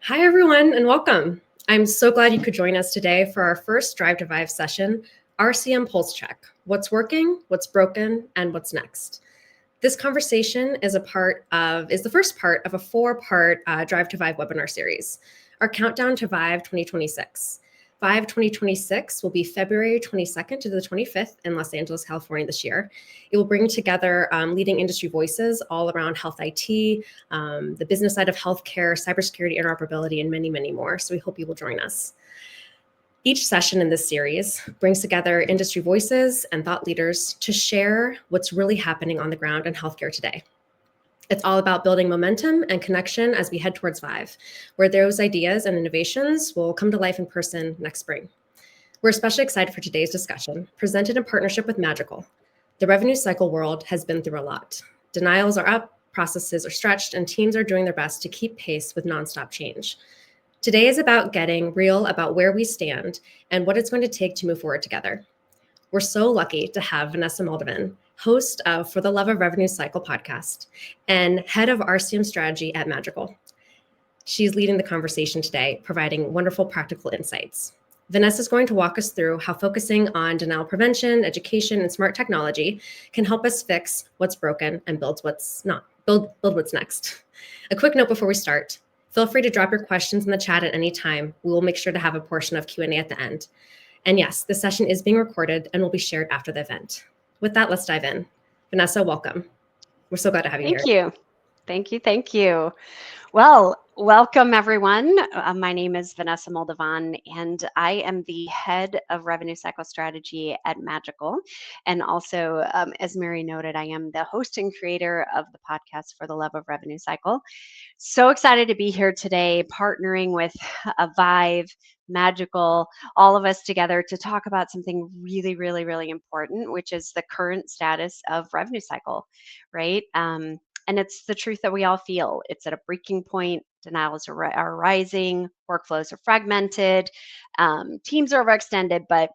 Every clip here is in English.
Hi, everyone, and welcome. I'm so glad you could join us today for our first Drive to ViVE session, RCM Pulse Check, what's working, what's broken, and what's next. This conversation is the first part of a four-part Drive to ViVE webinar series, our countdown to ViVE 2026. ViVE 2026 will be February 22nd to the 25th in Los Angeles, California this year. It will bring together leading industry voices all around health IT, the business side of healthcare, cybersecurity, interoperability, and many, many more. So we hope you will join us. Each session in this series brings together industry voices and thought leaders to share what's really happening on the ground in healthcare today. It's all about building momentum and connection as we head towards ViVE, where those ideas and innovations will come to life in person next spring. We're especially excited for today's discussion, presented in partnership with Magical. The revenue cycle world has been through a lot. Denials are up, processes are stretched, and teams are doing their best to keep pace with nonstop change. Today is about getting real about where we stand and what it's going to take to move forward together. We're so lucky to have Vanessa Moldovan, host of For the Love of Revenue Cycle podcast and head of RCM strategy at Magical. She's leading the conversation today, providing wonderful practical insights. Vanessa is going to walk us through how focusing on denial prevention, education, and smart technology can help us fix what's broken and build what's next. A quick note before we start. Feel free to drop your questions in the chat at any time. We will make sure to have a portion of Q&A at the end. And yes, this session is being recorded and will be shared after the event. With that, let's dive in. Vanessa, welcome. We're so glad to have you here. Thank you. Well, welcome everyone. My name is Vanessa Moldovan, and I am the head of revenue cycle strategy at Magical. And also, as Mary noted, I am the host and creator of the podcast For the Love of Revenue Cycle. So excited to be here today, partnering with ViVE, Magical, all of us together to talk about something really, really, really important, which is the current status of revenue cycle, right? And it's the truth that we all feel. It's at a breaking point. Denials are rising, workflows are fragmented, teams are overextended, but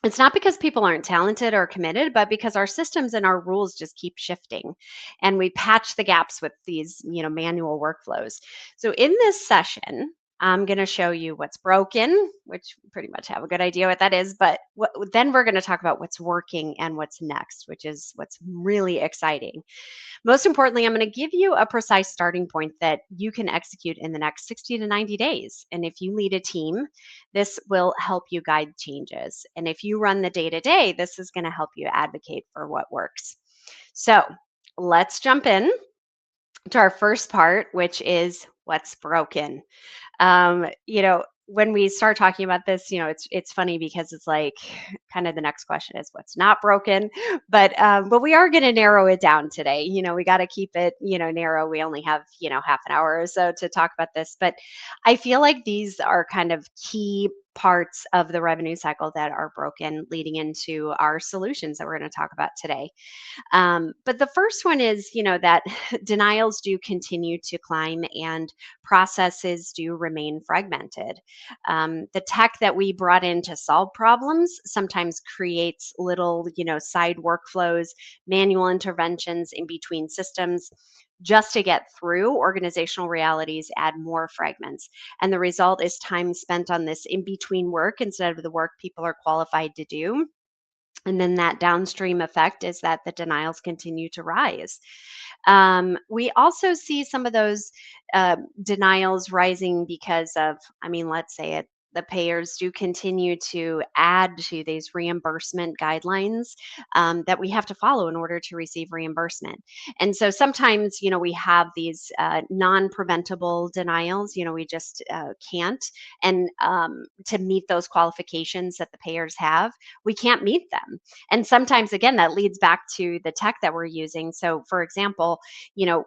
it's not because people aren't talented or committed, but because our systems and our rules just keep shifting, and we patch the gaps with these, manual workflows. So in this session, I'm going to show you what's broken, which we pretty much have a good idea what that is, but then we're going to talk about what's working and what's next, which is what's really exciting. Most importantly, I'm going to give you a precise starting point that you can execute in the next 60 to 90 days. And if you lead a team, this will help you guide changes. And if you run the day to day, this is going to help you advocate for what works. So let's jump in to our first part, which is what's broken. When we start talking about this, it's funny because it's like kind of the next question is what's not broken, but we are going to narrow it down today. We got to keep it, narrow. We only have, half an hour or so to talk about this, but I feel like these are kind of key parts of the revenue cycle that are broken leading into our solutions that we're going to talk about today. But the first one is, that denials do continue to climb and processes do remain fragmented. The tech that we brought in to solve problems sometimes creates little, side workflows, manual interventions in between systems just to get through. Organizational realities add more fragments. And the result is time spent on this in between work instead of the work people are qualified to do. And then that downstream effect is that the denials continue to rise. We also see some of those denials rising because of, let's say it, the payers do continue to add to these reimbursement guidelines that we have to follow in order to receive reimbursement. And so sometimes, we have these non-preventable denials, we just can't. And to meet those qualifications that the payers have, we can't meet them. And sometimes, again, that leads back to the tech that we're using. So for example,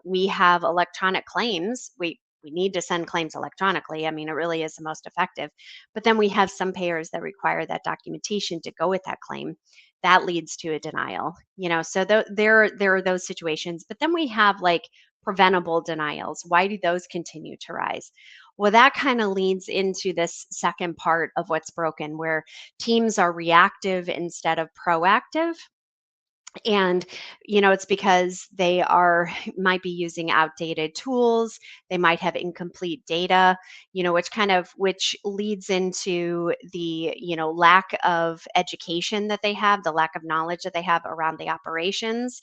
we have electronic claims. We need to send claims electronically. It really is the most effective. But then we have some payers that require that documentation to go with that claim. That leads to a denial. So there are those situations. But then we have like preventable denials. Why do those continue to rise? Well, that kind of leads into this second part of what's broken, where teams are reactive instead of proactive. And it's because they are might be using outdated tools, they might have incomplete data, which leads into the lack of education that they have, the lack of knowledge that they have around the operations.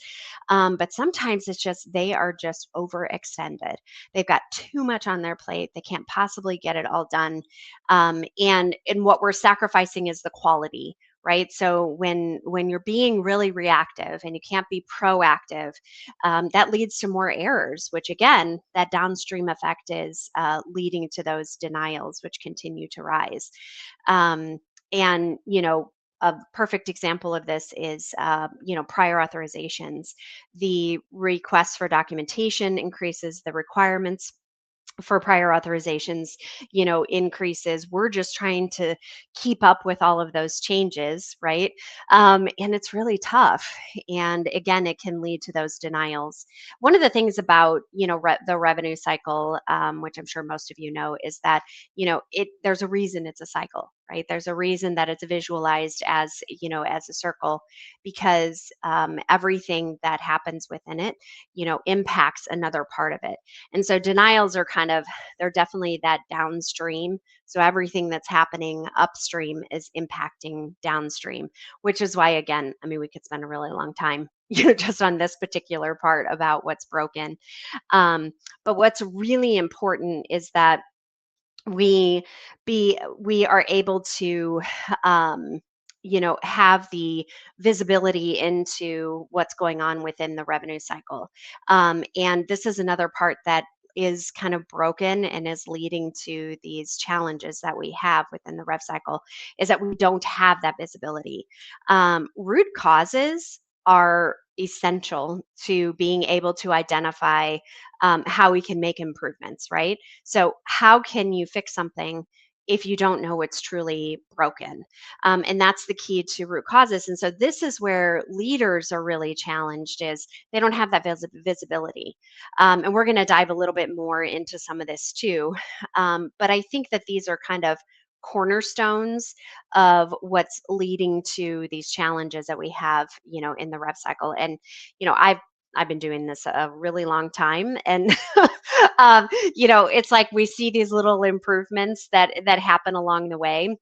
But sometimes it's just they are just overextended, they've got too much on their plate, they can't possibly get it all done. And what we're sacrificing is the quality, right? So when you're being really reactive and you can't be proactive, that leads to more errors, which again, that downstream effect is leading to those denials, which continue to rise. And a perfect example of this is prior authorizations. The request for documentation increases, the requirements for prior authorizations increases. We're just trying to keep up with all of those changes, right? And it's really tough, and again, it can lead to those denials. One of the things about the revenue cycle, which I'm sure most of you know, is that there's a reason it's a cycle, right? There's a reason that it's visualized as as a circle, because everything that happens within it impacts another part of it. And so denials are they're definitely that downstream. So everything that's happening upstream is impacting downstream, which is why, again, I mean, we could spend a really long time, just on this particular part about what's broken. Um, but what's really important is that we we are able to um have the visibility into what's going on within the revenue cycle. And this is another part that is kind of broken and is leading to these challenges that we have within the rev cycle, is that we don't have that visibility. Root causes are essential to being able to identify how we can make improvements, right? So, how can you fix something if you don't know what's truly broken? And that's the key to root causes. And so, this is where leaders are really challenged: is they don't have that visibility. And we're going to dive a little bit more into some of this too. But I think that these are kind of cornerstones of what's leading to these challenges that we have, in the rev cycle. And I've been doing this a really long time, and it's like we see these little improvements that happen along the way.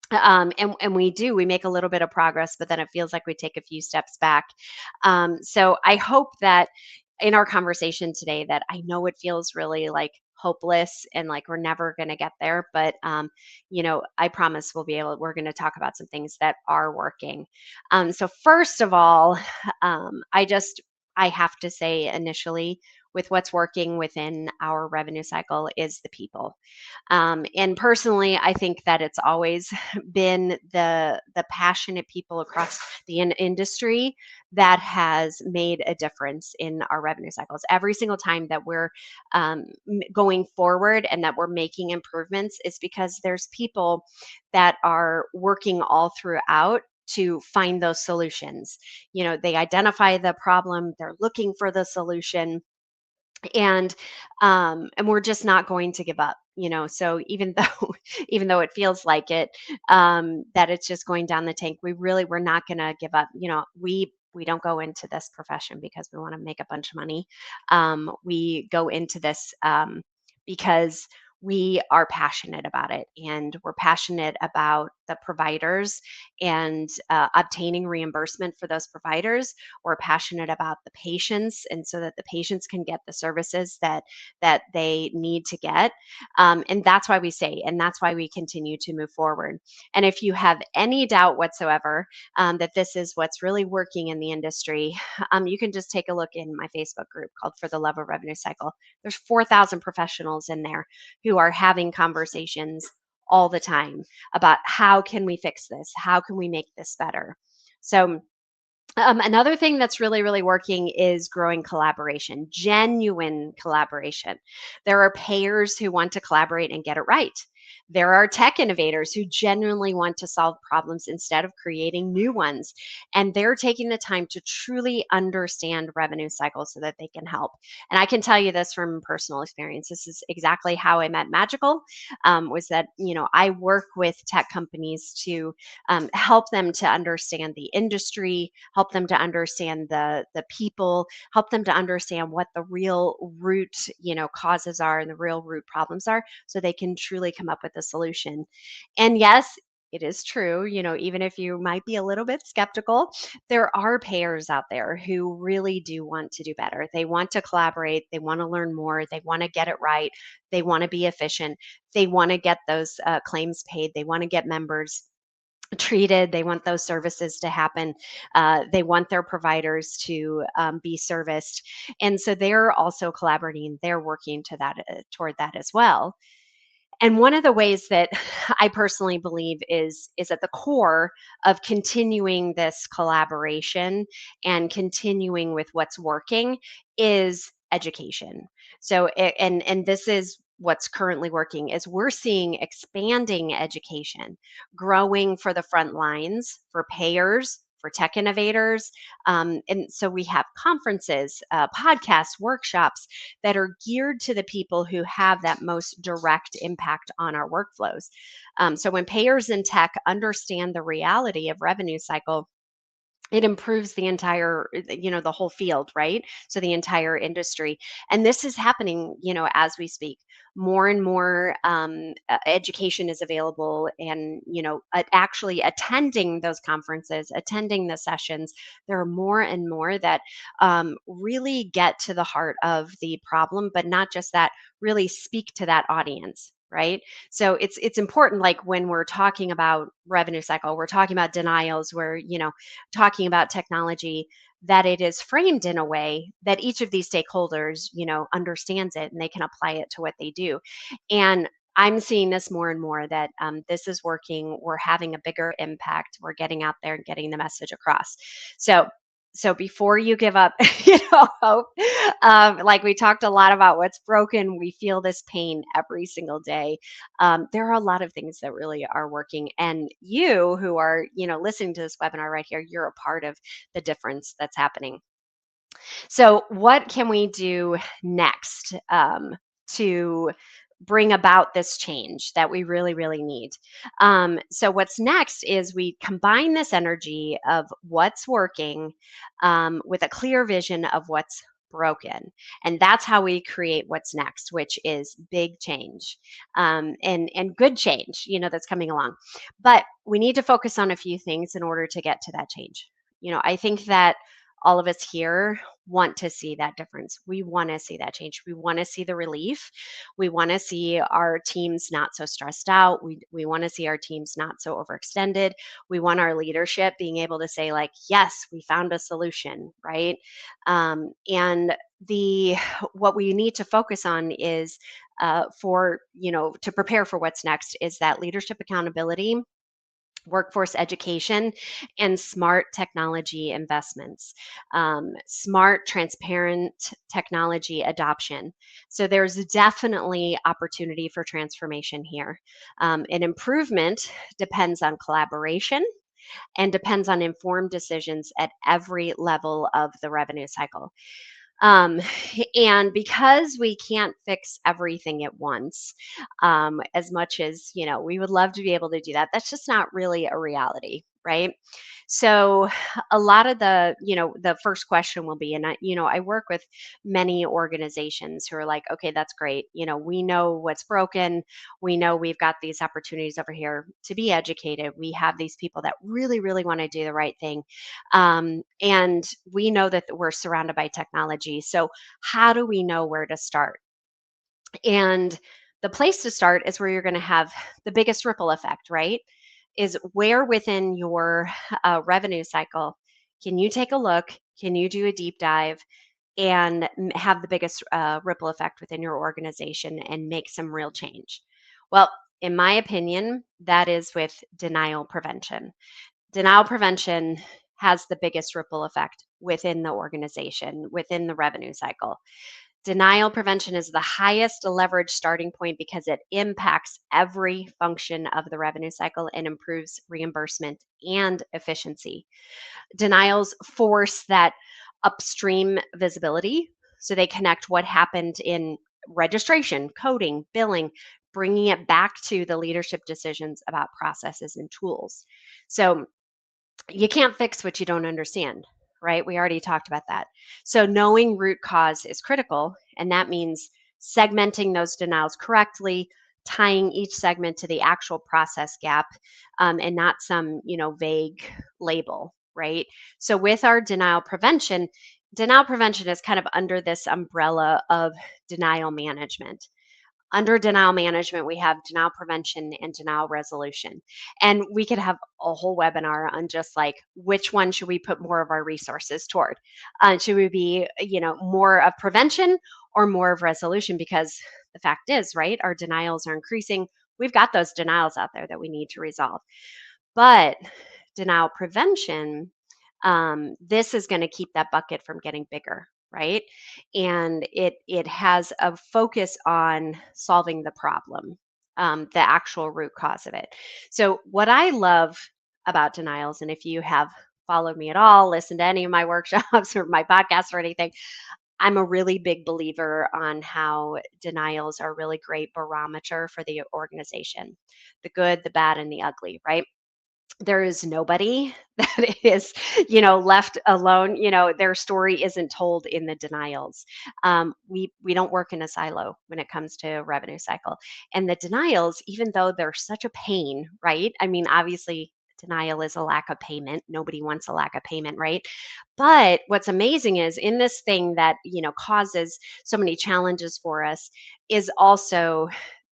And we make a little bit of progress, but then it feels like we take a few steps back. So I hope that in our conversation today, that I know it feels really like hopeless and like we're never going to get there, but I promise we're going to talk about some things that are working. So first of all, I have to say initially, with what's working within our revenue cycle is the people. And personally, I think that it's always been the passionate people across the industry that has made a difference in our revenue cycles. Every single time that we're going forward and that we're making improvements is because there's people that are working all throughout to find those solutions. They identify the problem, they're looking for the solution, and we're just not going to give up. So even though even though it feels like it, that it's just going down the tank, we're not going to give up. We don't go into this profession because we want to make a bunch of money. We go into this because we are passionate about it, and we're passionate about the providers and obtaining reimbursement for those providers. We're passionate about the patients, and so that the patients can get the services that they need to get. And that's why we stay, and that's why we continue to move forward. And if you have any doubt whatsoever that this is what's really working in the industry, you can just take a look in my Facebook group called For the Love of Revenue Cycle. There's 4,000 professionals in there who are having conversations all the time about how can we fix this? How can we make this better? So another thing that's really, really working is growing collaboration, genuine collaboration. There are payers who want to collaborate and get it right. There are tech innovators who genuinely want to solve problems instead of creating new ones. And they're taking the time to truly understand revenue cycles so that they can help. And I can tell you this from personal experience. This is exactly how I met Magical. Was that, I work with tech companies to help them to understand the industry, help them to understand the people, help them to understand what the real root, causes are and the real root problems are, so they can truly come up with a solution. And yes, it is true, even if you might be a little bit skeptical, there are payers out there who really do want to do better. They want to collaborate, they want to learn more, they want to get it right, they want to be efficient, they want to get those claims paid, they want to get members treated, they want those services to happen, they want their providers to be serviced, and so they're also collaborating, they're working to that toward that as well. And one of the ways that I personally believe is at the core of continuing this collaboration and continuing with what's working is education. So and this is what's currently working is we're seeing expanding education, growing for the front lines, for payers, for tech innovators. And so we have conferences, podcasts, workshops that are geared to the people who have that most direct impact on our workflows. So when payers in tech understand the reality of revenue cycle, it improves the entire, the whole field, right? So the entire industry. And this is happening, as we speak. More and more education is available, and actually attending those conferences, attending the sessions, there are more and more that really get to the heart of the problem, but not just that, really speak to that audience, right? So it's important, like when we're talking about revenue cycle, we're talking about denials, we're talking about technology, that it is framed in a way that each of these stakeholders understands it and they can apply it to what they do. And I'm seeing this more and more, that this is working, we're having a bigger impact, we're getting out there and getting the message across. So before you give up, hope, like we talked a lot about what's broken, we feel this pain every single day. There are a lot of things that really are working, and you who are, listening to this webinar right here, you're a part of the difference that's happening. So, what can we do next to bring about this change that we really, really need? So, what's next is we combine this energy of what's working with a clear vision of what's broken. And that's how we create what's next, which is big change, and good change, that's coming along. But we need to focus on a few things in order to get to that change. I think that all of us here want to see that difference. We want to see that change. We want to see the relief. We want to see our teams not so stressed out. We want to see our teams not so overextended. We want our leadership being able to say, like, yes, we found a solution, right? And the what we need to focus on is for to prepare for what's next is that leadership accountability, workforce education, and smart technology investments, smart, transparent technology adoption. So there's definitely opportunity for transformation here. An improvement depends on collaboration and depends on informed decisions at every level of the revenue cycle. Um, and because we can't fix everything at once, as much as we would love to be able to do that, that's just not really a reality, right? So a lot of the first question will be, and I work with many organizations who are like, okay, that's great, we know what's broken, we know we've got these opportunities over here to be educated, we have these people that really, really want to do the right thing, and we know that we're surrounded by technology. So how do we know where to start? And the place to start is where you're going to have the biggest ripple effect, right? Is where within your revenue cycle can you take a look? Can you do a deep dive and have the biggest ripple effect within your organization and make some real change? Well, in my opinion, that is with denial prevention. Denial prevention has the biggest ripple effect within the organization, within the revenue cycle. Denial prevention is the highest leverage starting point because it impacts every function of the revenue cycle and improves reimbursement and efficiency. Denials force that upstream visibility. So they connect what happened in registration, coding, billing, bringing it back to the leadership decisions about processes and tools. So you can't fix what you don't understand, right? We already talked about that. So knowing root cause is critical, and that means segmenting those denials correctly, tying each segment to the actual process gap, and not some vague label, right? So with our denial prevention is kind of under this umbrella of denial management. Under denial management, we have denial prevention and denial resolution. And we could have a whole webinar on just like which one should we put more of our resources toward? Should we be, more of prevention or more of resolution? Because the fact is, right, our denials are increasing. We've got those denials out there that we need to resolve. But denial prevention, this is going to keep that bucket from getting bigger, right? And it has a focus on solving the problem, the actual root cause of it. So what I love about denials, and if you have followed me at all, listened to any of my workshops or my podcasts or anything, I'm a really big believer on how denials are really great barometer for the organization, the good, the bad, and the ugly, right? There is nobody that is left alone. Their story isn't told in the denials. We don't work in a silo when it comes to revenue cycle, and the denials, even though they're such a pain, right? I mean, obviously denial is a lack of payment. Nobody wants a lack of payment, right? But what's amazing is in this thing that causes so many challenges for us is also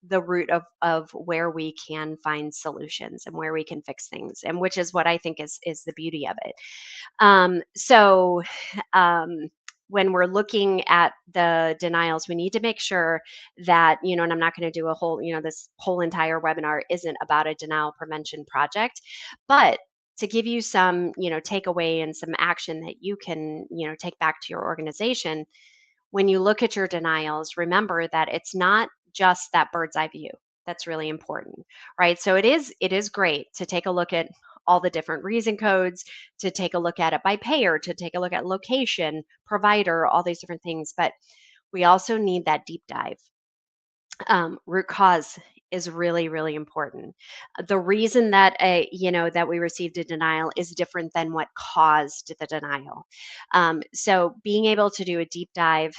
the root of where we can find solutions and where we can fix things, and which is what I think is the beauty of it. So when we're looking at the denials, we need to make sure that, and I'm not going to do a whole, this whole entire webinar isn't about a denial prevention project, but to give you some, takeaway and some action that you can, take back to your organization. When you look at your denials, remember that it's not just that bird's eye view. That's really important, right? So it is great to take a look at all the different reason codes, to take a look at it by payer, to take a look at location, provider, all these different things. But we also need that deep dive. Root cause is really, really important. The reason that that we received a denial is different than what caused the denial. So being able to do a deep dive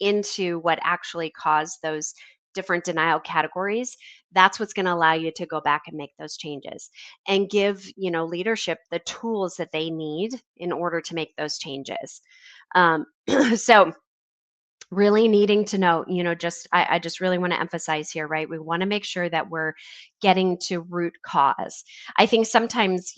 into what actually caused those different denial categories, that's what's going to allow you to go back and make those changes and give leadership the tools that they need in order to make those changes. um, so really needing to know, I just really want to emphasize here, right? We want to make sure that we're getting to root cause. I think sometimes,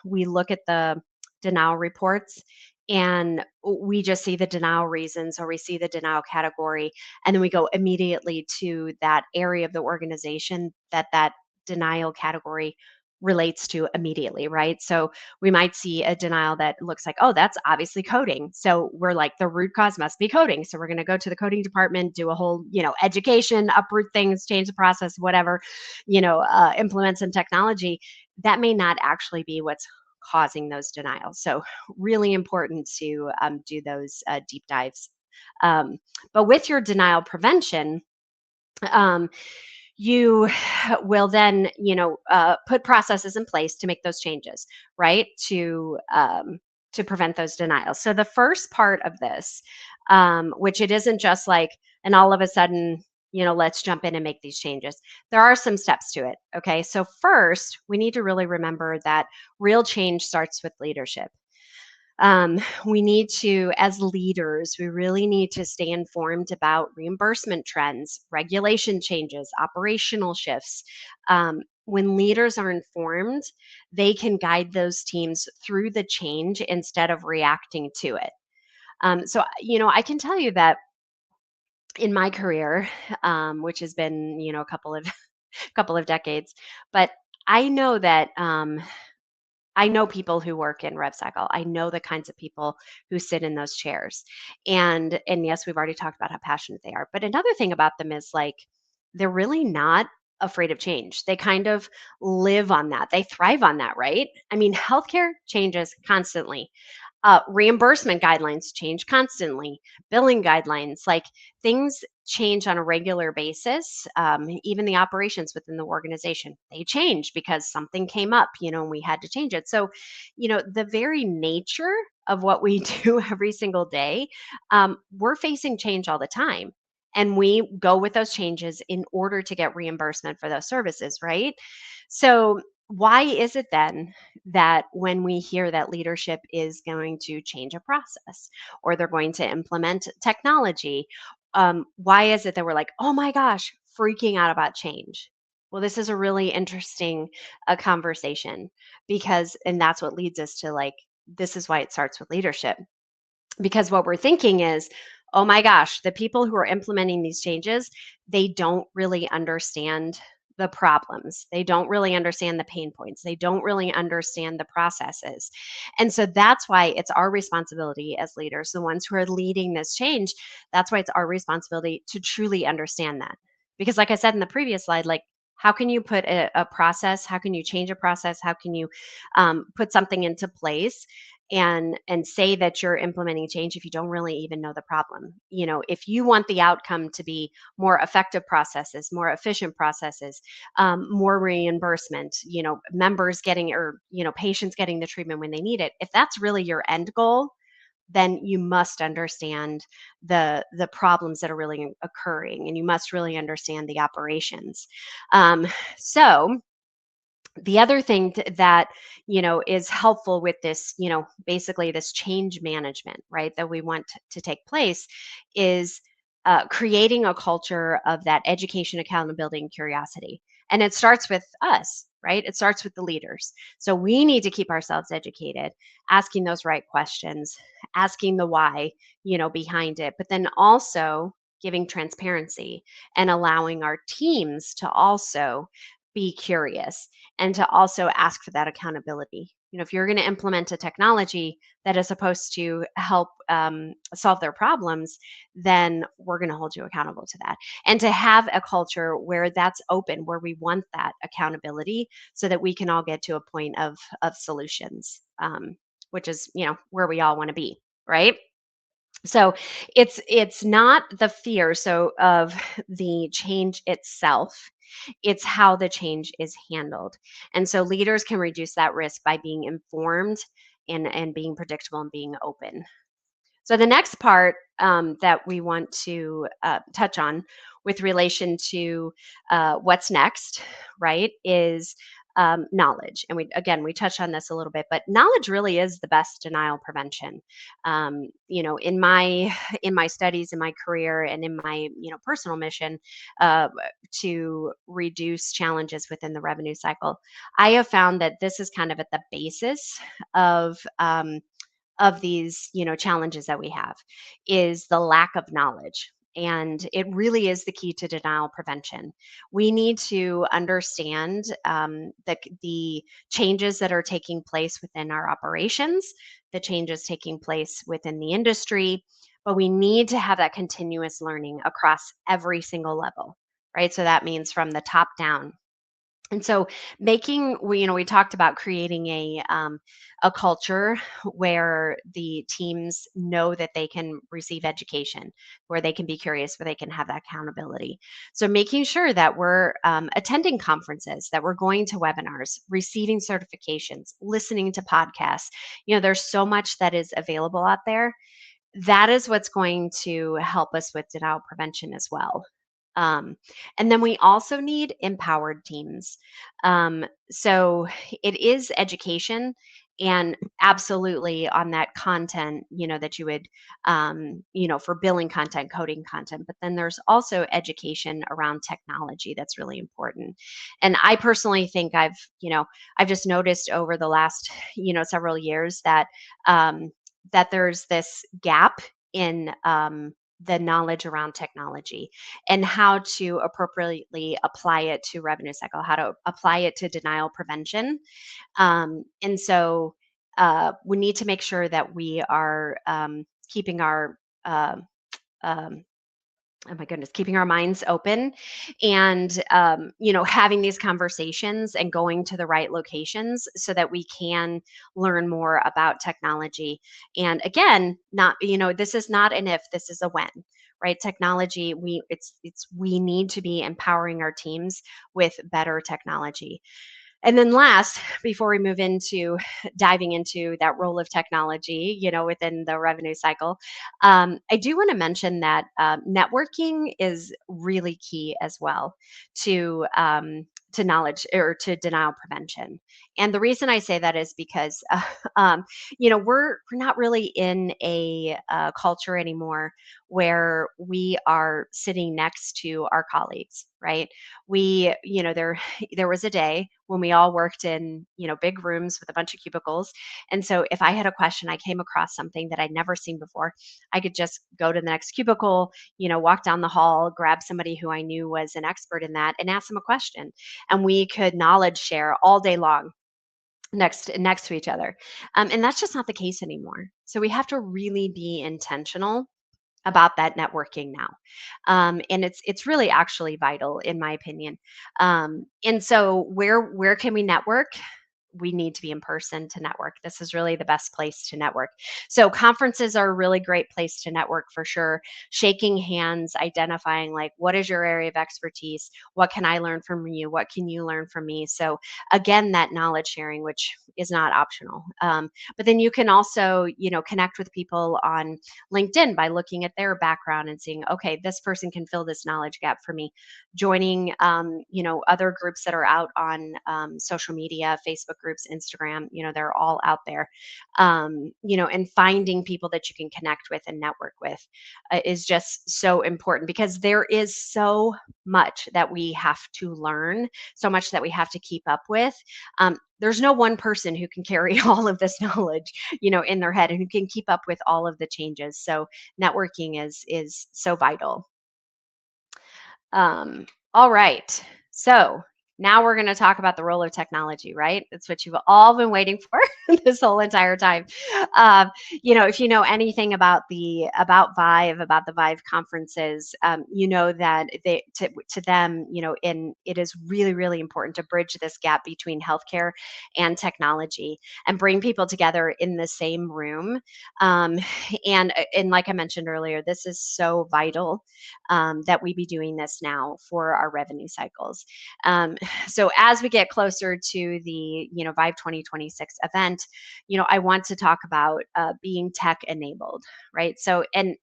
we look at the denial reports and we just see the denial reasons or we see the denial category, and then we go immediately to that area of the organization that denial category relates to immediately, right? So we might see a denial that looks like, oh, that's obviously coding. So we're like, the root cause must be coding. So we're going to go to the coding department, do a whole, education, uproot things, change the process, whatever, implement some technology. That may not actually be what's causing those denials. So really important to do those deep dives. But with your denial prevention, um, you will then put processes in place to make those changes, right, to prevent those denials. So the first part of this, which it isn't just like and all of a sudden let's jump in and make these changes. There are some steps to it. Okay, so first we need to really remember that real change starts with leadership. We need to, as leaders, we really need to stay informed about reimbursement trends, regulation changes, operational shifts. When leaders are informed, they can guide those teams through the change instead of reacting to it. So, I can tell you that in my career, which has been, a couple of couple of decades, but I know that I know people who work in rev cycle. I know the kinds of people who sit in those chairs. And yes, we've already talked about how passionate they are. But another thing about them is like they're really not afraid of change. They kind of live on that. They thrive on that, right? I mean, healthcare changes constantly. Reimbursement guidelines change constantly, billing guidelines, like things change on a regular basis. Even the operations within the organization, they change because something came up, and we had to change it. So, the very nature of what we do every single day, we're facing change all the time. And we go with those changes in order to get reimbursement for those services, right? So, why is it then that when we hear that leadership is going to change a process or they're going to implement technology, why is it that we're like, oh my gosh, freaking out about change? Well, this is a really interesting conversation because, and that's what leads us to like, this is why it starts with leadership. Because what we're thinking is, oh my gosh, the people who are implementing these changes, they don't really understand the problems. They don't really understand the pain points. They don't really understand the processes. And so that's why it's our responsibility as leaders, the ones who are leading this change, that's why it's our responsibility to truly understand that. Because, like I said in the previous slide, like, how can you put a process? How can you change a process? How can you put something into place and say that you're implementing change if you don't really even know the problem? If you want the outcome to be more effective processes, more efficient processes, more reimbursement, members getting, or patients getting the treatment when they need it, if that's really your end goal, then you must understand the problems that are really occurring, and you must really understand the operations. So the other thing that is helpful with this, basically this change management, right, that we want to take place, is creating a culture of that education, accountability, and curiosity. And it starts with us, right? It starts with the leaders. So we need to keep ourselves educated, asking those right questions, asking the why, behind it, but then also giving transparency and allowing our teams to also be curious and to also ask for that accountability. If you're going to implement a technology that is supposed to help solve their problems, then we're going to hold you accountable to that. And to have a culture where that's open, where we want that accountability, so that we can all get to a point of solutions, which is where we all want to be, right? So it's not the fear of the change itself, it's how the change is handled. And so leaders can reduce that risk by being informed and being predictable and being open. So the next part that we want to touch on with relation to what's next, right, is knowledge. And we touched on this a little bit, but knowledge really is the best denial prevention. In my studies, in my career, and in my personal mission uh, to reduce challenges within the revenue cycle, I have found that this is kind of at the basis of these challenges that we have, is the lack of knowledge. And it really is the key to denial prevention. We need to understand the changes that are taking place within our operations, the changes taking place within the industry, but we need to have that continuous learning across every single level, right? So that means from the top down. And so we talked about creating a culture where the teams know that they can receive education, where they can be curious, where they can have that accountability. So making sure that we're attending conferences, that we're going to webinars, receiving certifications, listening to podcasts. There's so much that is available out there. That is what's going to help us with denial prevention as well. Um, and then we also need empowered teams. So it is education, and absolutely on that content, that you would, for billing content, coding content. But then there's also education around technology that's really important. And I personally think I've just noticed over the last, several years that that there's this gap in the knowledge around technology and how to appropriately apply it to revenue cycle, how to apply it to denial prevention. And so we need to make sure that we are keeping our uh, um, oh my goodness, keeping our minds open and having these conversations and going to the right locations so that we can learn more about technology. And again, not, this is not an if, this is a when. Right? Technology, we need to be empowering our teams with better technology. And then last, before we move into diving into that role of technology, within the revenue cycle, I do want to mention that networking is really key as well to knowledge or to denial prevention. And the reason I say that is because, we're not really in a culture anymore where we are sitting next to our colleagues, right? There was a day when we all worked in, big rooms with a bunch of cubicles. And so if I had a question, I came across something that I'd never seen before, I could just go to the next cubicle, walk down the hall, grab somebody who I knew was an expert in that and ask them a question. And we could knowledge share all day long next to each other. And that's just not the case anymore. So we have to really be intentional about that networking now. And it's really actually vital in my opinion. And so where can we network? We need to be in person to network. This is really the best place to network. So conferences are a really great place to network for sure. Shaking hands, identifying like what is your area of expertise? What can I learn from you? What can you learn from me? So again, that knowledge sharing, which is not optional. But then you can also, connect with people on LinkedIn by looking at their background and seeing, okay, this person can fill this knowledge gap for me. Joining, other groups that are out on social media, Facebook groups, Instagram, they're all out there. And finding people that you can connect with and network with is just so important because there is so much that we have to learn, so much that we have to keep up with. There's no one person who can carry all of this knowledge, in their head and who can keep up with all of the changes. So networking is so vital. All right. So now we're going to talk about the role of technology, right? That's what you've all been waiting for this whole entire time. If you know anything about ViVE, about the ViVE conferences, you know that to them, it is really, really important to bridge this gap between healthcare and technology and bring people together in the same room. And like I mentioned earlier, this is so vital that we be doing this now for our revenue cycles. So as we get closer to the ViVE 2026 event, I want to talk about being tech enabled, right? So and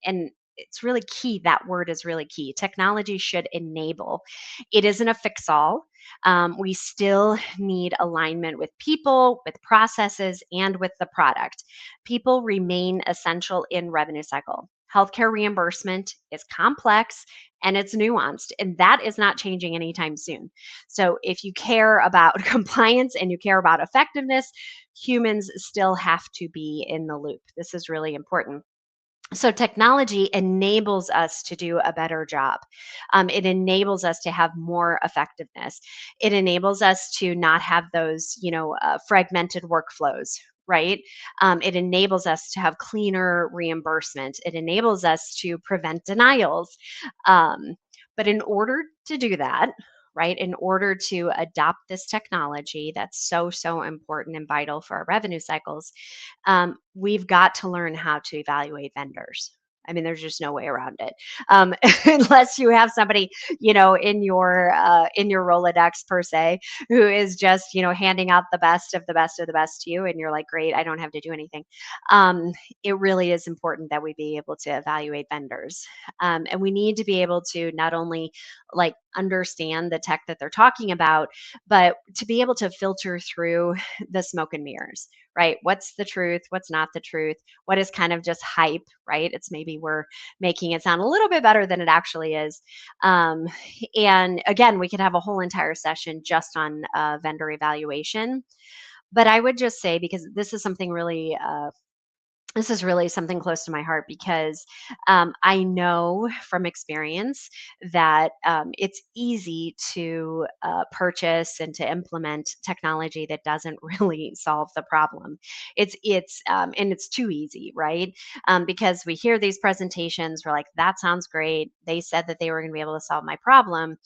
it's really key. That word is really key. Technology should enable. It isn't a fix all. We still need alignment with people, with processes, and with the product. People remain essential in revenue cycle. Healthcare reimbursement is complex and it's nuanced, and that is not changing anytime soon. So, if you care about compliance and you care about effectiveness, humans still have to be in the loop. This is really important. So technology enables us to do a better job. It enables us to have more effectiveness. It enables us to not have those, fragmented workflows. Right. It enables us to have cleaner reimbursement. It enables us to prevent denials. But in order to do that, right, in order to adopt this technology that's so, so important and vital for our revenue cycles, we've got to learn how to evaluate vendors. I mean, there's just no way around it, unless you have somebody, in your Rolodex per se, who is just, handing out the best of the best of the best to you, and you're like, great, I don't have to do anything. It really is important that we be able to evaluate vendors, and we need to be able to not only like understand the tech that they're talking about, but to be able to filter through the smoke and mirrors, right? What's the truth? What's not the truth? What is kind of just hype, right? It's maybe we're making it sound a little bit better than it actually is. Um, and again, we could have a whole entire session just on vendor evaluation. But I would just say, because this is something really this is really something close to my heart because I know from experience that it's easy to purchase and to implement technology that doesn't really solve the problem. And it's too easy, right? Because we hear these presentations, we're like, that sounds great. They said that they were going to be able to solve my problem,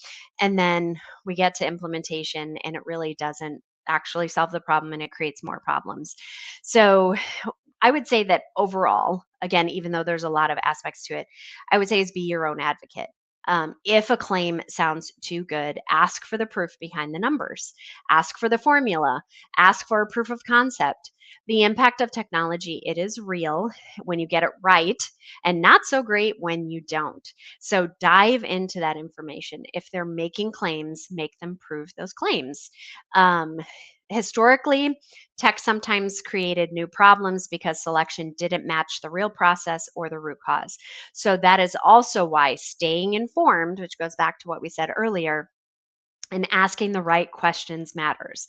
and then we get to implementation, and it really doesn't actually solve the problem, and it creates more problems. So I would say that overall, again, even though there's a lot of aspects to it, I would say is be your own advocate. If a claim sounds too good, ask for the proof behind the numbers, ask for the formula, ask for a proof of concept. The impact of technology, it is real when you get it right, and not so great when you don't. So dive into that information. If they're making claims, make them prove those claims. Um, Historically, tech sometimes created new problems because selection didn't match the real process or the root cause. So, that is also why staying informed, which goes back to what we said earlier, and asking the right questions matters.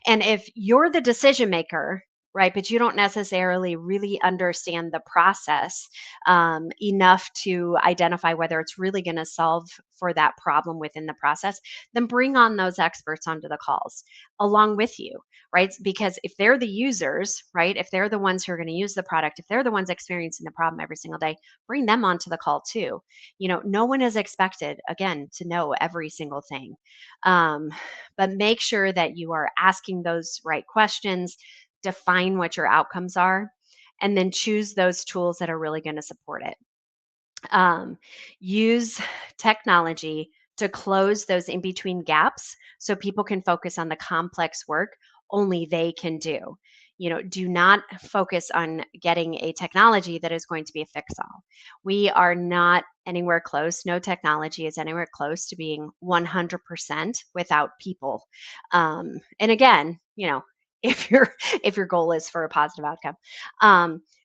And if you're the decision maker, right, but you don't necessarily really understand the process enough to identify whether it's really going to solve for that problem within the process, then bring on those experts onto the calls along with you, right? Because if they're the users, right, if they're the ones who are going to use the product, if they're the ones experiencing the problem every single day, bring them onto the call too. No one is expected, again, to know every single thing. Um, but make sure that you are asking those right questions, define what your outcomes are, and then choose those tools that are really going to support it. Um, Use technology to close those in between gaps so people can focus on the complex work only they can do. Do not focus on getting a technology that is going to be a fix all. We are not anywhere close. No technology is anywhere close to being 100% without people. And again, if your goal is for a positive outcome.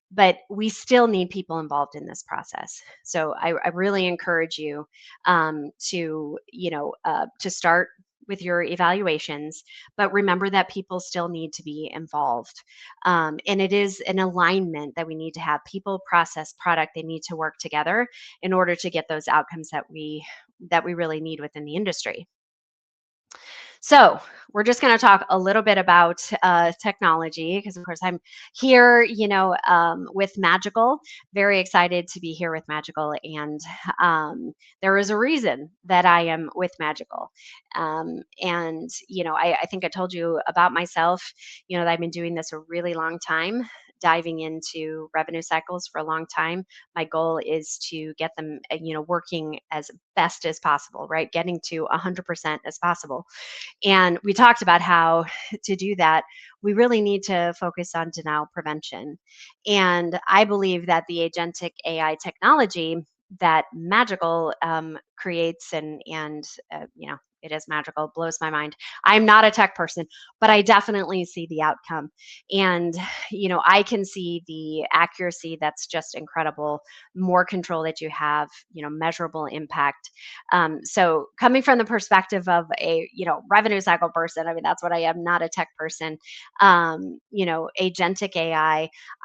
But we still need people involved in this process. So I really encourage you to start with your evaluations, but remember that people still need to be involved. And it is an alignment that we need to have. People, process, product, they need to work together in order to get those outcomes that we really need within the industry. So we're just going to talk a little bit about technology because, of course, I'm here, with Magical. Very excited to be here with Magical, and there is a reason that I am with Magical. And I think I told you about myself. That I've been doing this a really long time. Diving into revenue cycles for a long time. My goal is to get them, working as best as possible, right? Getting to 100% as possible. And we talked about how to do that, we really need to focus on denial prevention. And I believe that the agentic AI technology that Magical creates and it is magical, blows my mind. I'm not a tech person, but I definitely see the outcome. And, I can see the accuracy that's just incredible, more control that you have, measurable impact. So coming from the perspective of a revenue cycle person, I mean that's what I am, not a tech person. Agentic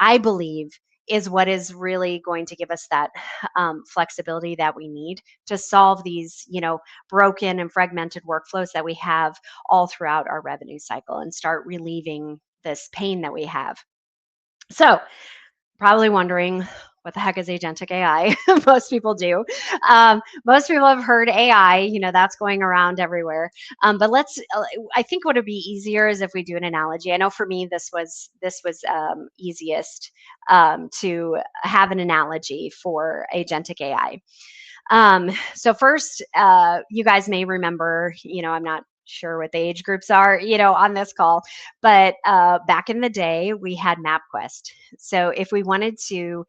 I believe is what is really going to give us that flexibility that we need to solve these broken and fragmented workflows that we have all throughout our revenue cycle and start relieving this pain that we have. So probably wondering what the heck is agentic AI? Most people do. Most people have heard AI, that's going around everywhere. But I think what would be easier is if we do an analogy. I know for me, this was easiest to have an analogy for agentic AI. So first, you guys may remember, I'm not sure what the age groups are, on this call, but back in the day, we had MapQuest. So if we wanted to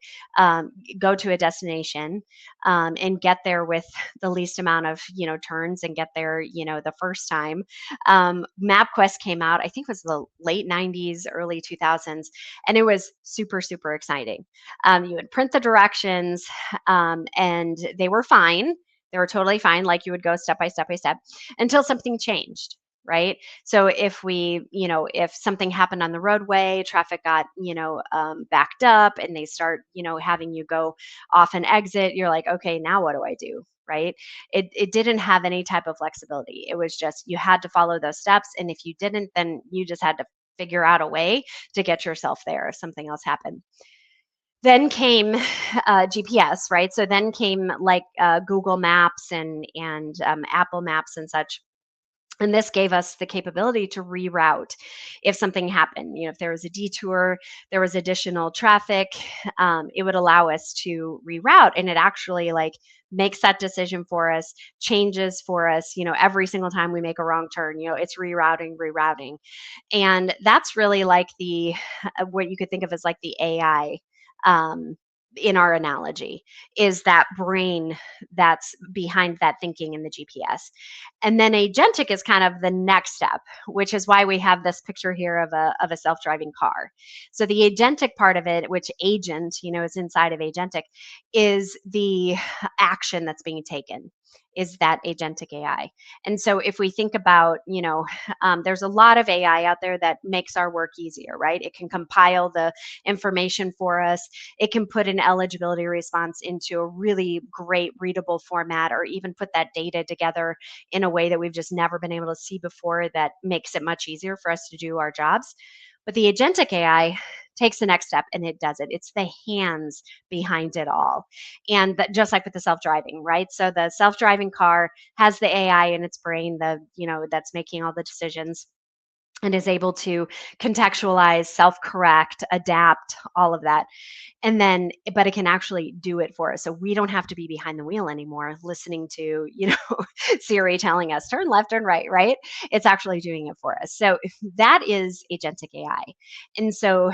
go to a destination and get there with the least amount of, turns and get there, the first time, MapQuest came out, I think it was the late 90s, early 2000s, and it was super, super exciting. You would print the directions and they were fine. They were totally fine, like you would go step by step by step until something changed. right? So if something happened on the roadway, traffic got, backed up and they start, having you go off and exit, you're like, okay, now what do I do? Right? It didn't have any type of flexibility. It was just you had to follow those steps. And if you didn't, then you just had to figure out a way to get yourself there if something else happened. Then came GPS, right? So then came like Google Maps and Apple Maps and such, and this gave us the capability to reroute if something happened. If there was a detour, there was additional traffic, it would allow us to reroute. And it actually like makes that decision for us, changes for us, every single time we make a wrong turn, it's rerouting. And that's really like the what you could think of as like the AI, um, in our analogy, is that brain that's behind that thinking in the GPS. And then agentic is kind of the next step, which is why we have this picture here of a self-driving car. So the agentic part of it, which agent, is inside of agentic, is the action that's being taken, is that agentic AI. And so if we think about, there's a lot of AI out there that makes our work easier, right? It can compile the information for us. It can put an eligibility response into a really great readable format, or even put that data together in a way that we've just never been able to see before, that makes it much easier for us to do our jobs. But the agentic AI takes the next step and it does it. It's the hands behind it all. And just like with the self-driving, right? So the self-driving car has the AI in its brain, that's making all the decisions and is able to contextualize, self-correct, adapt, all of that. And then, but it can actually do it for us. So we don't have to be behind the wheel anymore, listening to, Siri telling us turn left, turn right, right? It's actually doing it for us. So that is agentic AI. And so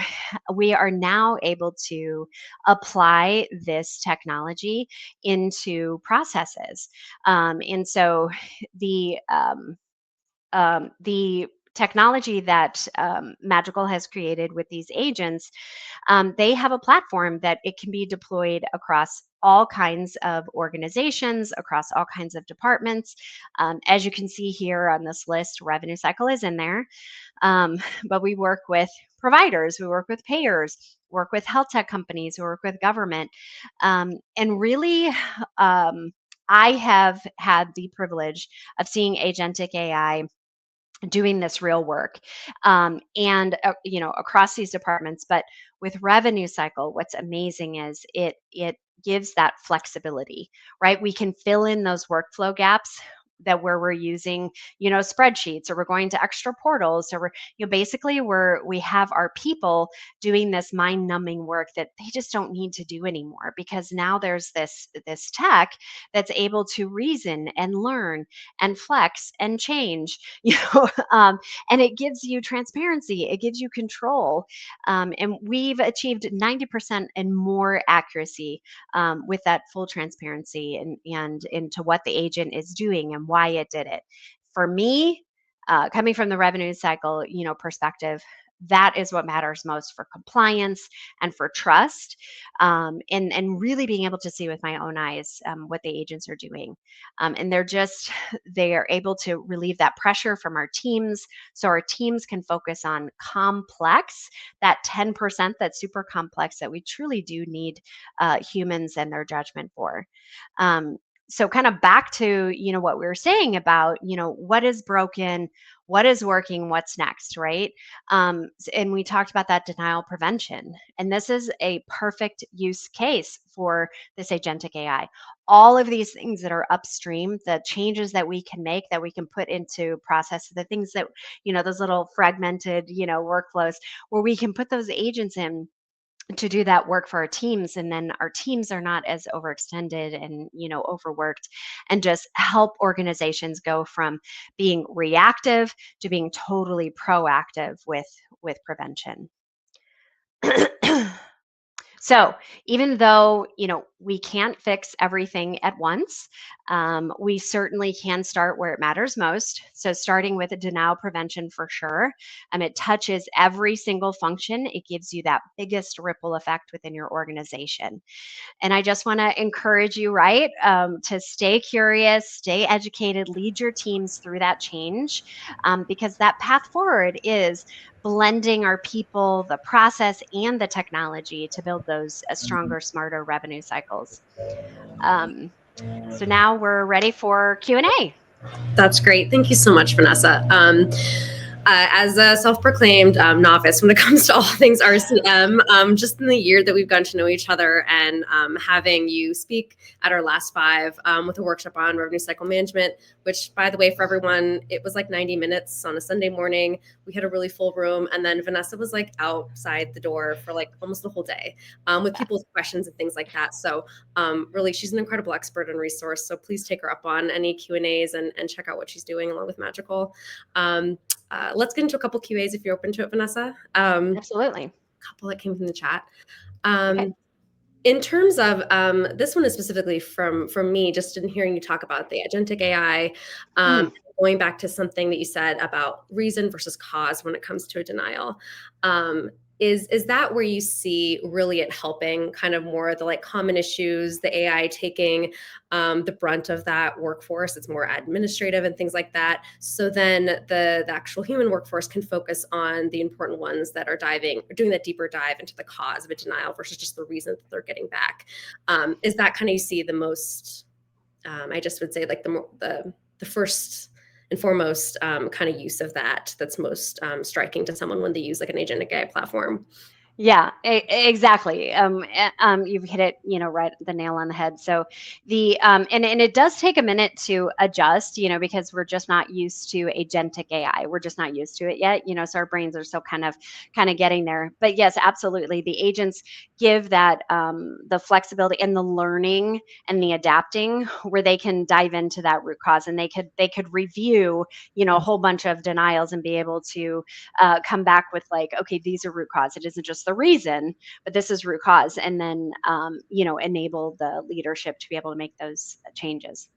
we are now able to apply this technology into processes. And so the, the technology that Magical has created with these agents, they have a platform that it can be deployed across all kinds of organizations, across all kinds of departments. As you can see here on this list, revenue cycle is in there. But we work with providers, we work with payers, work with health tech companies, we work with government. And really, I have had the privilege of seeing agentic AI doing this real work, and across these departments. But with revenue cycle, what's amazing is it gives that flexibility, right? We can fill in those workflow gaps, that where we're using, spreadsheets, or we're going to extra portals, or basically we have our people doing this mind numbing work that they just don't need to do anymore, because now there's this tech that's able to reason and learn and flex and change, and it gives you transparency, it gives you control. And we've achieved 90% and more accuracy, with that full transparency and into what the agent is doing and why it did it. For me, coming from the revenue cycle, perspective, that is what matters most for compliance and for trust, and really being able to see with my own eyes, what the agents are doing, and they are able to relieve that pressure from our teams, so our teams can focus on complex, that 10% that's super complex, that we truly do need humans and their judgment for. So kind of back to, what we were saying about, what is broken, what is working, what's next, right? And we talked about that denial prevention, and this is a perfect use case for this agentic AI. All of these things that are upstream, the changes that we can make, that we can put into process, the things that, those little fragmented, workflows, where we can put those agents in to do that work for our teams, and then our teams are not as overextended and, overworked, and just help organizations go from being reactive to being totally proactive with prevention. So even though, we can't fix everything at once, we certainly can start where it matters most. So starting with a denial prevention for sure. It touches every single function. It gives you that biggest ripple effect within your organization. And I just want to encourage you, right, to stay curious, stay educated, lead your teams through that change, because that path forward is blending our people, the process, and the technology to build those stronger, smarter revenue cycles. Um, so now we're ready for Q&A. That's great. Thank you so much, Vanessa. As a self-proclaimed novice when it comes to all things RCM, just in the year that we've gotten to know each other and having you speak at our last ViVE with a workshop on revenue cycle management, which, by the way, for everyone, it was like 90 minutes on a Sunday morning. We had a really full room, and then Vanessa was like outside the door for like almost the whole day with people's questions and things like that. So really, she's an incredible expert and resource. So please take her up on any Q&As and check out what she's doing along with Magical. Let's get into a couple QAs if you're open to it, Vanessa. Absolutely. A couple that came from the chat. Okay. In terms of this one is specifically from me, just in hearing you talk about the agentic AI, going back to something that you said about reason versus cause when it comes to a denial. Is that where you see really it helping kind of more of the like common issues, the AI taking the brunt of that workforce? It's more administrative and things like that. So then the actual human workforce can focus on the important ones that are doing that deeper dive into the cause of a denial versus just the reason that they're getting back. Is that kind of you see the most? I just would say like the first and foremost kind of use of that's most striking to someone when they use like an agentic AI platform. Yeah, exactly. You've hit it, right the nail on the head. So and it does take a minute to adjust, because we're just not used to agentic AI. We're just not used to it yet, so our brains are still kind of getting there. But yes, absolutely, the agents give that the flexibility and the learning and the adapting where they can dive into that root cause, and they could review, a whole bunch of denials and be able to come back with like, okay, these are root cause. It isn't just the reason, but this is root cause, and then enable the leadership to be able to make those changes.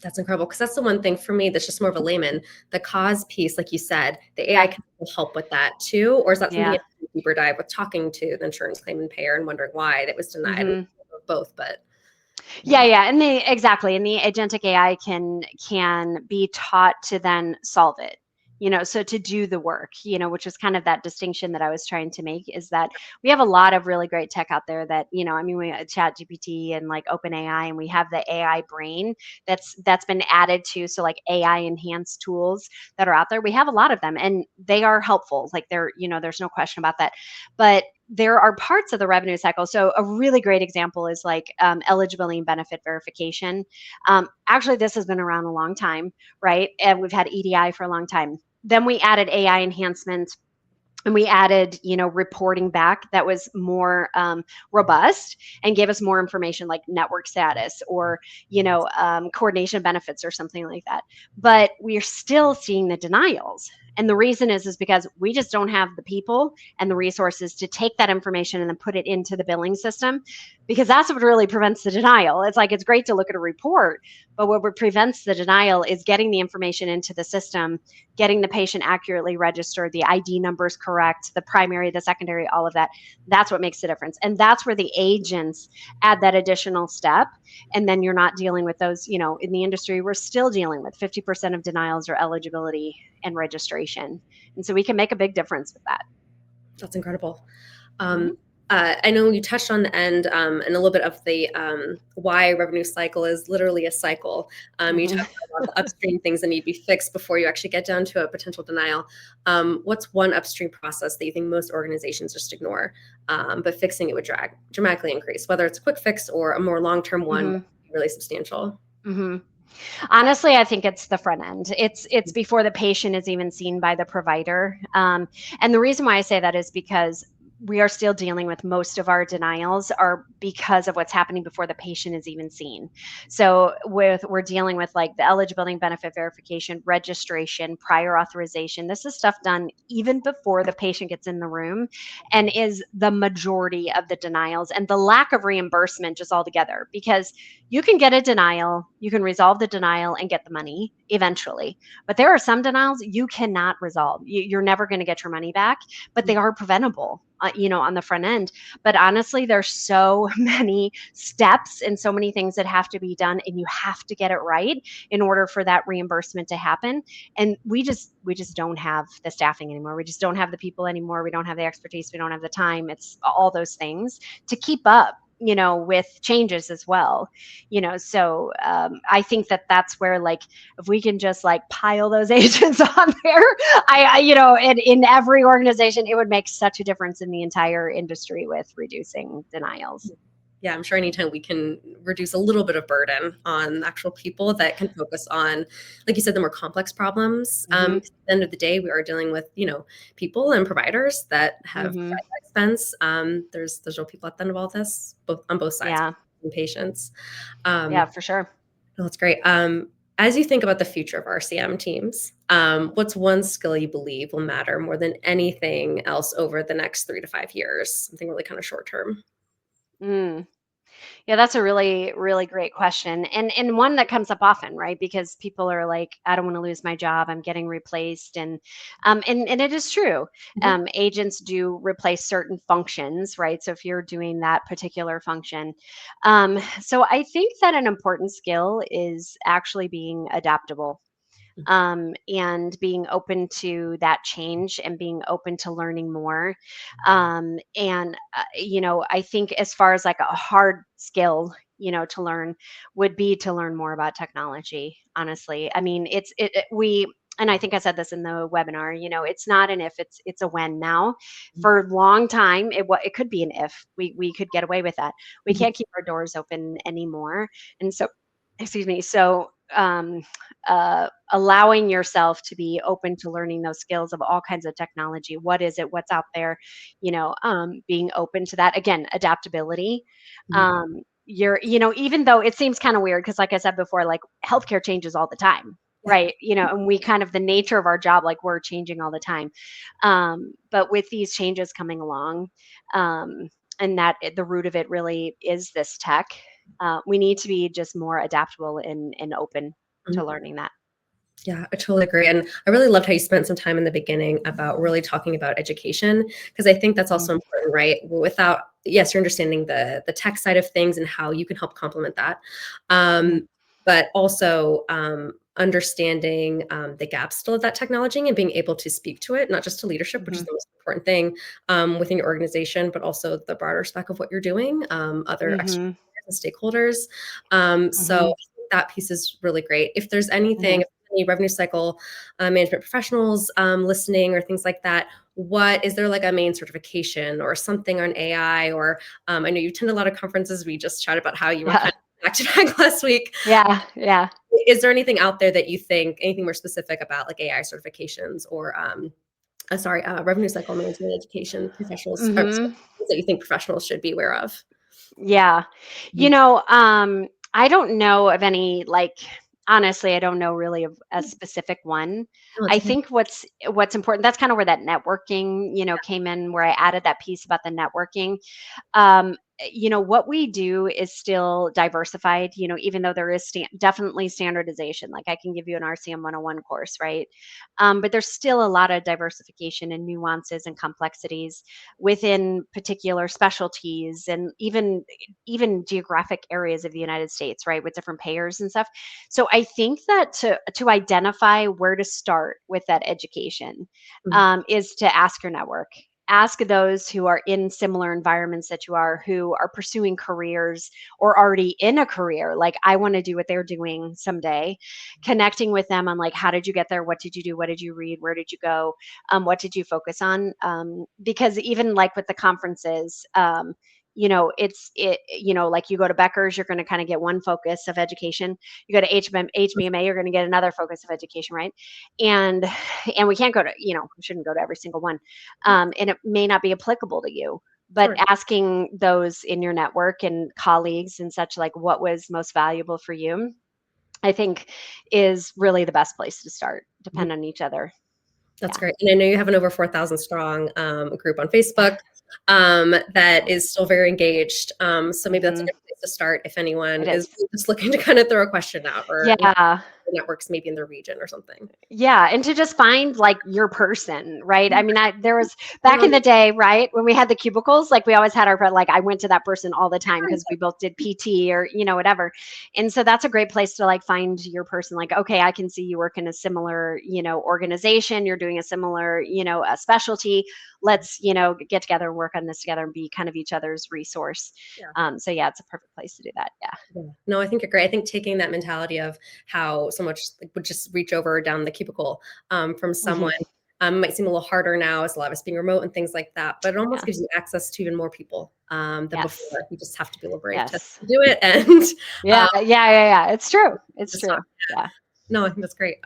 That's incredible, because that's the one thing for me that's just more of a layman. The cause piece, like you said, the AI can help with that too, or is that something you have to do a deeper dive with talking to the insurance claimant payer and wondering why that was denied? Mm-hmm. Both, but yeah, and exactly, and the agentic AI can be taught to then solve it. So to do the work, which is kind of that distinction that I was trying to make, is that we have a lot of really great tech out there that, we have Chat GPT and like OpenAI, and we have the AI brain that's been added to. So like AI enhanced tools that are out there, we have a lot of them, and they are helpful. Like there's no question about that. But there are parts of the revenue cycle. So a really great example is like eligibility and benefit verification. Actually, this has been around a long time, right? And we've had EDI for a long time. Then we added AI enhancement, and we added reporting back that was more robust and gave us more information like network status or coordination benefits or something like that. But we're still seeing the denials, and the reason is because we just don't have the people and the resources to take that information and then put it into the billing system, because that's what really prevents the denial. It's like, it's great to look at a report, but what prevents the denial is getting the information into the system, getting the patient accurately registered, the ID numbers correct, the primary, the secondary, all of that. That's what makes the difference. And that's where the agents add that additional step. And then you're not dealing with those, in the industry, we're still dealing with 50% of denials are eligibility and registration. And so we can make a big difference with that. That's incredible. I know you touched on the end and a little bit of the why revenue cycle is literally a cycle. You talked about the upstream things that need to be fixed before you actually get down to a potential denial. What's one upstream process that you think most organizations just ignore, but fixing it would dramatically increase, whether it's a quick fix or a more long-term one, really substantial? Honestly, I think it's the front end. It's before the patient is even seen by the provider. And the reason why I say that is because we are still dealing with most of our denials are because of what's happening before the patient is even seen. So we're dealing with like the eligibility and benefit verification, registration, prior authorization. This is stuff done even before the patient gets in the room, and is the majority of the denials and the lack of reimbursement just altogether, because you can get a denial, you can resolve the denial and get the money eventually. But there are some denials you cannot resolve. You're never going to get your money back, but they are preventable, on the front end. But honestly, there's so many steps and so many things that have to be done, and you have to get it right in order for that reimbursement to happen. And we just don't have the staffing anymore. We just don't have the people anymore. We don't have the expertise. We don't have the time. It's all those things to keep up, with changes as well. So I think that that's where, like, if we can just like pile those agents on there, in every organization, it would make such a difference in the entire industry with reducing denials. Yeah, I'm sure anytime we can reduce a little bit of burden on actual people that can focus on, like you said, the more complex problems. Hmm. At the end of the day, we are dealing with, people and providers that have Hmm. expense. There's real people at the end of all this, both on both sides, Yeah. and patients. Yeah, Um, for sure. no, that's great. As you think about the future of RCM teams, what's one skill you believe will matter more than anything else over the next 3 to 5 years? Something really kind of short term. Mm. Yeah, that's a really, really great question. And one that comes up often, right? Because people are like, I don't want to lose my job. I'm getting replaced. And it is true. Mhm. Agents do replace certain functions, right? So if you're doing that particular function. So I think that an important skill is actually being adaptable, and being open to that change and being open to learning more. I think as far as like a hard skill, to learn, would be to learn more about technology. Honestly, I mean, we. And I think I said this in the webinar. It's not an if, it's a when now. For a long time, it could be an if. We could get away with that. We Mhm. can't keep our doors open anymore, and so, excuse me. So, allowing yourself to be open to learning those skills of all kinds of technology. What is it? What's out there? Being open to that. Again, adaptability. Mhm. Even though it seems kind of weird, because like I said before, like healthcare changes all the time. Yeah. Right. And we kind of, the nature of our job, like we're changing all the time. But with these changes coming along, and that the root of it really is this tech, we need to be just more adaptable and open to Mhm. learning that. Yeah, I totally agree. And I really loved how you spent some time in the beginning about really talking about education, because I think that's Mhm. also important, right? Without, yes, you're understanding the tech side of things and how you can help complement that. Mhm. But also understanding the gaps still of that technology and being able to speak to it, not just to leadership, which is Mhm. the most important thing within your organization, but also the broader spec of what you're doing, other external Mhm. and stakeholders. So Mhm. that piece is really great. If there's anything, Mhm. if any revenue cycle management professionals listening or things like that, what is there, like a main certification or something on AI? Or I know you attend a lot of conferences. We just chatted about how you were Yeah. kind of back to back last week. Yeah. Yeah. Is there anything out there that you think, anything more specific about like AI certifications or revenue cycle management education professionals, or Mhm. that you think professionals should be aware of? Yeah. You Mhm. know, I don't know of any, like, honestly, I don't know really of a specific one. No, it's I okay. think what's important, that's kind of where that networking, came in, where I added that piece about the networking. What we do is still diversified, even though there is definitely standardization. Like I can give you an RCM 101 course, right? But there's still a lot of diversification and nuances and complexities within particular specialties, and even geographic areas of the United States, right, with different payers and stuff. So I think that to identify where to start with that education, Mhm. is to ask your network. Ask those who are in similar environments that you are, who are pursuing careers or already in a career. Like, I want to do what they're doing someday. Connecting with them on, like, how did you get there? What did you do? What did you read? Where did you go? What did you focus on? Because even like with the conferences, like you go to Becker's, you're going to kind of get one focus of education. You go to HBMA, you're going to get another focus of education, right? And we can't go to, we shouldn't go to every single one. And it may not be applicable to you. But Sure. asking those in your network and colleagues and such, like what was most valuable for you, I think is really the best place to start. Mhm. Depend on each other. That's Yeah. great. And I know you have an over 4,000 strong group on Facebook that is still very engaged. So maybe that's a Mhm. good place to start if anyone It is is. just looking to kind of throw a question out or Yeah. networks maybe in the region or something. Yeah, and to just find like your person, right? I mean, there was back Well, in the day, right, when we had the cubicles, like we always had like I went to that person all the time because we both did PT or whatever. And so that's a great place to like find your person. Like, okay, I can see you work in a similar, organization. You're doing a similar, a specialty. Let's, get together and work on this together and be kind of each other's resource. yeah. So yeah, it's a perfect place to do that. Yeah. Yeah. No, I think you're great. I think taking that mentality of how someone would just reach over down the cubicle from Hmm. someone might seem a little harder now as a lot of us being remote and things like that, but it almost Yeah. gives you access to even more people than Yes. before. You just have to be able to brave to Yes. do it. And Yeah. Yeah. It's true. It's just talk. true. Yeah. No, I think that's great.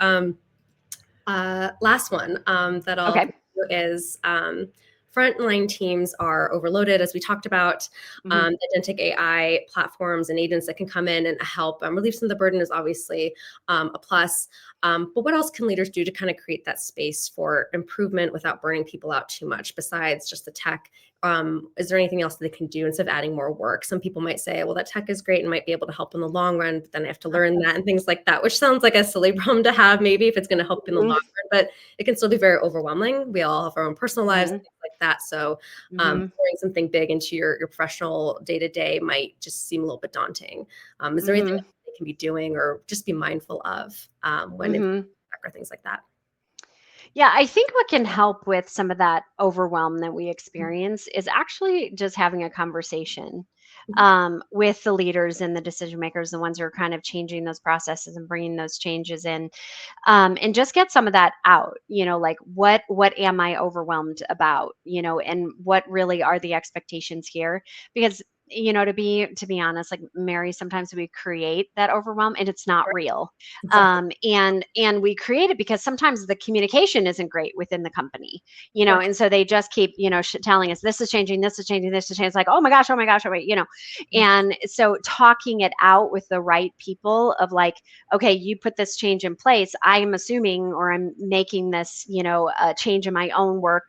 Last one that I'll Okay. do is frontline teams are overloaded, as we talked about. Hmm. Agentic AI platforms and agents that can come in and help relieve some of the burden is obviously a plus. But what else can leaders do to kind of create that space for improvement without burning people out too much besides just the tech? Is there anything else that they can do instead of adding more work? Some people might say, well, that tech is great and might be able to help in the long run, but then I have to learn that and things like that, which sounds like a silly problem to have maybe if it's going to help in the long Hmm. run, but it can still be very overwhelming. We all have our own personal lives and Hmm. things like that. So Hmm. pouring something big into your professional day-to-day might just seem a little bit daunting. Is there anything Hmm. they can be doing or just be mindful of when Hmm. or things like that? Yeah, I think what can help with some of that overwhelm that we experience is actually just having a conversation Mhm. with the leaders and the decision makers, the ones who are kind of changing those processes and bringing those changes in, and just get some of that out. Like what am I overwhelmed about? And what really are the expectations here? Because to be honest, like Mary, sometimes we create that overwhelm and it's not Right. real. Exactly. And we create it because sometimes the communication isn't great within the company, Right. and so they just keep telling us this is changing, this is changing, this is changing. It's like, oh my gosh, oh my gosh, oh wait. And so talking it out with the right people of like, okay, you put this change in place, I'm assuming, or I'm making this a change in my own work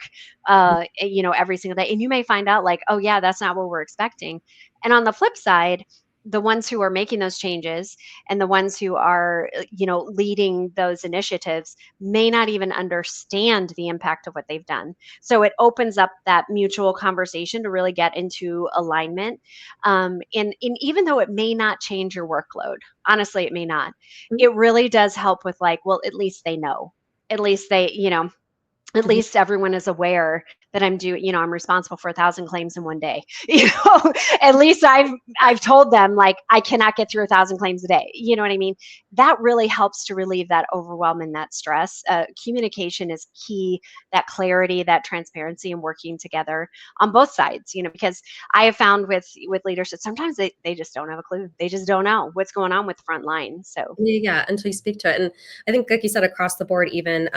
every single day, and you may find out like, oh yeah, that's not what we're expecting. And on the flip side, the ones who are making those changes and the ones who are leading those initiatives may not even understand the impact of what they've done. So it opens up that mutual conversation to really get into alignment. And even though it may not change your workload, honestly it may not, Mhm. it really does help with like, well, at least they know, at least they at Mhm. least everyone is aware that I'm responsible for 1,000 claims in one day. At least I've told them like I cannot get through 1,000 claims a day. You know what I mean? That really helps to relieve that overwhelm and that stress. Communication is key. That clarity, that transparency, and working together on both sides. Because I have found with leadership sometimes they just don't have a clue. They just don't know what's going on with the front line. So Yeah, until you speak to it. And I think, like you said, across the board, even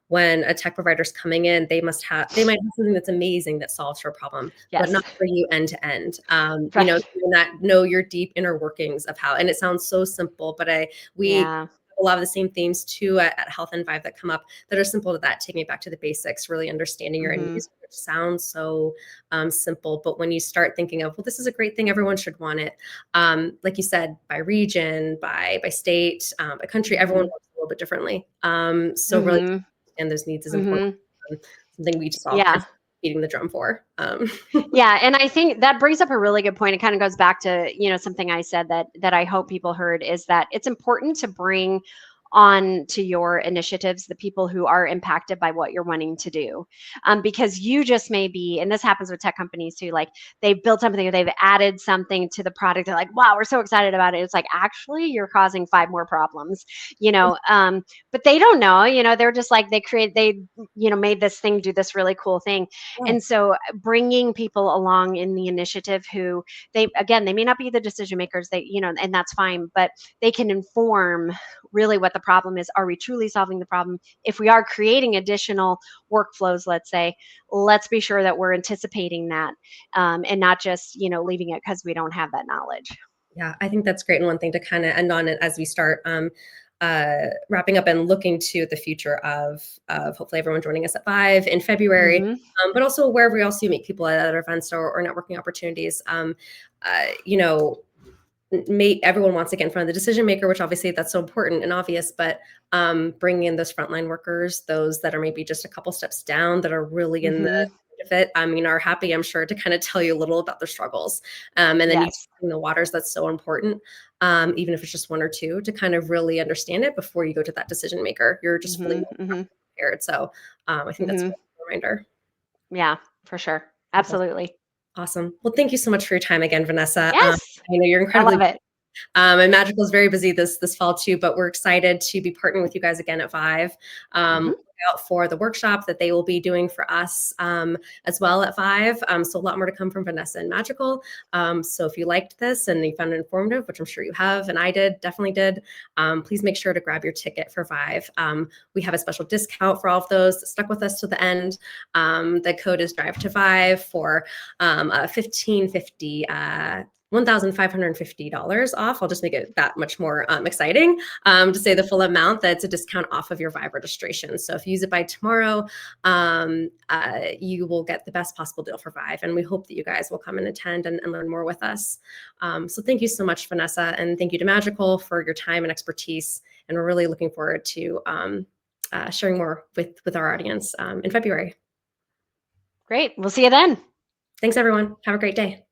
when a tech provider's coming in, they might have something that's amazing that solves for a problem, but yes, not for you end to end. right, Not know your deep inner workings of how, and it sounds so simple, but we yeah. a lot of the same themes too at Health and Vive that come up that are simple to that, taking it back to the basics, really understanding your end Hmm. user, which sounds so simple. But when you start thinking of, well, this is a great thing, everyone should want it. Like you said, by region, by state, by country, everyone Hmm. works a little bit differently. So really, Hmm. and those needs is important. Hmm. Something we just all kind Yeah. of beating the drum for. Yeah, and I think that brings up a really good point. It kind of goes back to, something I said that I hope people heard is that it's important to bring on to your initiatives, the people who are impacted by what you're wanting to do. Because you just may be, and this happens with tech companies too, like they've built something or they've added something to the product. They're like, wow, we're so excited about it. It's like, actually, you're causing 5 more problems, but they don't know, they're just like, they made this thing do this really cool thing. Yeah. And so bringing people along in the initiative who they may not be the decision makers, and that's fine, but they can inform really what the problem is. Are we truly solving the problem? If we are creating additional workflows, let's say, let's be sure that we're anticipating that, and not just, leaving it because we don't have that knowledge. Yeah, I think that's great. And one thing to kind of end on it as we start wrapping up and looking to the future of hopefully everyone joining us at ViVE in February, Hmm. but also wherever else you meet people at other events or networking opportunities. You know, everyone wants to get in front of the decision maker, which obviously that's so important and obvious, but bringing in those frontline workers, those that are maybe just a couple steps down, that are really in the Hmm. thick of it, are happy, I'm sure, to kind of tell you a little about their struggles. And then you Yes. in the waters, that's so important. Even if it's just one or two, to kind of really understand it before you go to that decision maker. You're just fully Hmm. Hmm. prepared. So I think that's a Hmm. good reminder. Yeah, for sure. Awesome. Absolutely. Awesome. Well, thank you so much for your time again, Vanessa. Yes. I know you're I incredibly love it. and Magical is very busy this fall too, but we're excited to be partnering with you guys again at ViVE. Hmm. Look out for the workshop that they will be doing for us as well at ViVE. So a lot more to come from Vanessa and Magical. So if you liked this and you found it informative, which I'm sure you have, and I definitely did, please make sure to grab your ticket for ViVE. We have a special discount for all of those that stuck with us to the end. The code is Drive to ViVE for a 1550 $1,550 off. I'll just make it that much more exciting to say the full amount. That's a discount off of your ViVE registration. So if you use it by tomorrow, you will get the best possible deal for ViVE. And we hope that you guys will come and attend and learn more with us. So thank you so much, Vanessa. And thank you to Magical for your time and expertise. And we're really looking forward to sharing more with our audience in February. Great. We'll see you then. Thanks, everyone. Have a great day.